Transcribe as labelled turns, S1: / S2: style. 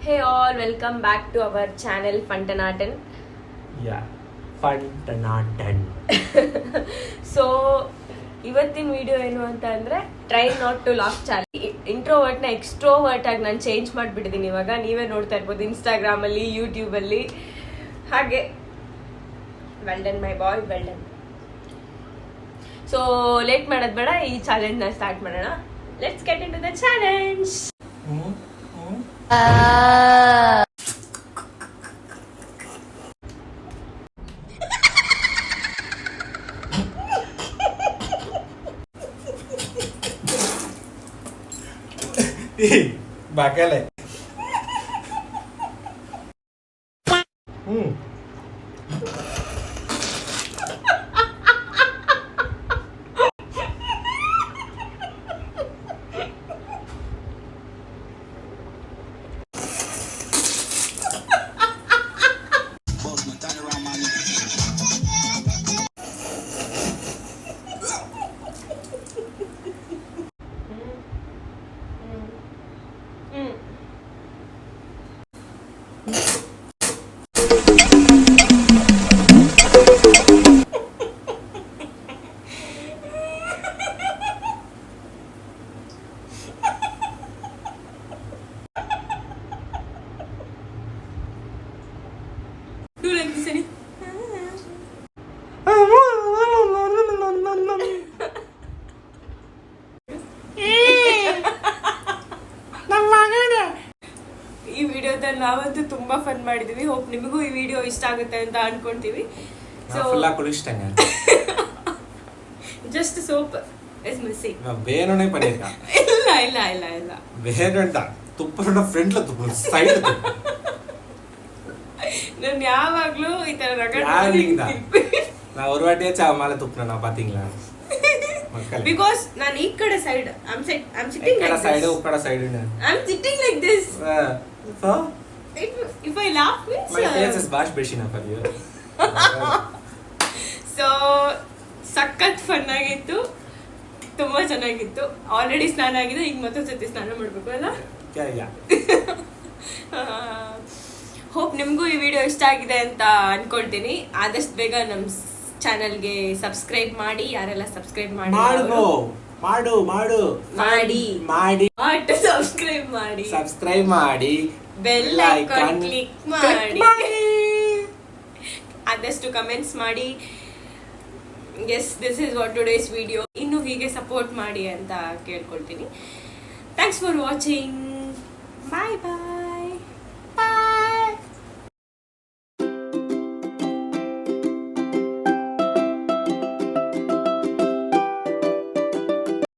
S1: Hey all, welcome back to our channel Funtanatan.
S2: Yeah, Funtanatan.
S1: So ಇವತ್ತಿನ video ಏನು ಅಂತ ಅಂದರೆ try not to laugh challenge. ಇಂಟ್ರೋವರ್ಟ್ನ extrovert ಆಗಿ ನಾನು ಚೇಂಜ್ ಮಾಡಿಬಿಟ್ಟಿದ್ದೀನಿ ಇವಾಗ. ನೀವೇ ನೋಡ್ತಾ ಇರ್ಬೋದು ಇನ್ಸ್ಟಾಗ್ರಾಮಲ್ಲಿ, ಯೂಟ್ಯೂಬಲ್ಲಿ. ಹಾಗೆ well done my boy, well done. So late ಮಾಡೋದು ಬೇಡ, ಈ ಚಾಲೆಂಜ್ನ ಸ್ಟಾರ್ಟ್ ಮಾಡೋಣ. Let's get into the challenge.
S2: Bakale.
S1: Do like this, Annie. ಈ ವಿಡಿಯೋದಲ್ಲಿ ನಾವಂತೂ ತುಂಬಾ ಫನ್ ಮಾಡಿದೀವಿ. ಹೋಪ್ ನಿಮಗೂ ಈ ವಿಡಿಯೋ ಇಷ್ಟ ಆಗುತ್ತೆ ಅಂತ ಅನ್ಕೊಂತೀವಿ. So just soap is missing.
S2: ಬೇರೆ ಪಡೆಯಕ
S1: ಇಲ್ಲ ಇಲ್ಲ ಇಲ್ಲ ಇಲ್ಲ
S2: ಬೇರೆ ತುಪ್ಪ ಫ್ರೆಂಡ್ಲ ತುಪ್ಪ ಸೈಡ್
S1: ನಾನು ಯಾವಾಗ್ಲೂ ಈ ತರ
S2: நான் ஒரு வாட்டியே மாலை துப்புனா பாத்தீங்களா மக்கள்
S1: because நான் ಈ ಕಡೆ side I'm sitting like this
S2: side ಉಕ್ಕಡ side
S1: I'm sitting like this
S2: so
S1: if I laugh means
S2: my face is bash beshina for you
S1: so ಸಖತ್ ಫನ್ ಆಗಿತ್ತು, ತುಂಬಾ ಚೆನ್ನಾಗಿತ್ತು. ಆಲ್ರೆಡಿ ಸ್ನಾನ ಆಗಿದೆ, ಈಗ ಮತ್ತೊಂದು ಸತಿ ಸ್ನಾನ ಮಾಡಬೇಕು ಅಲ್ಲ. ಹೋಪ್ ನಿಮಗೂ ಈ ವಿಡಿಯೋ ಇಷ್ಟ ಆಗಿದೆ ಅಂತ ಅನ್ಕೊಳ್ತೀನಿ. ಆದಷ್ಟು ಬೇಗ ನಮ್ಮ ಚಾನಲ್ಗೆ ಸಬ್ಸ್ಕ್ರೈಬ್ ಮಾಡಿ. ಯಾರೆಲ್ಲ ಸಬ್ಸ್ಕ್ರೈಬ್ ಮಾಡಿ
S2: ಸಬ್ಸ್ಕ್ರೈಬ್ ಮಾಡಿ
S1: ಬೆಲ್ ಐಕಾನ್ ಕ್ಲಿಕ್ ಮಾಡಿ ಆದಷ್ಟು ಕಮೆಂಟ್ಸ್ ಮಾಡಿ. Yes, this is what today's video. ಇನ್ನು ಹೀಗೆ ಸಪೋರ್ಟ್ ಮಾಡಿ ಅಂತ ಕೇಳ್ಕೊಳ್ತೀನಿ. Thanks for watching. Bye bye.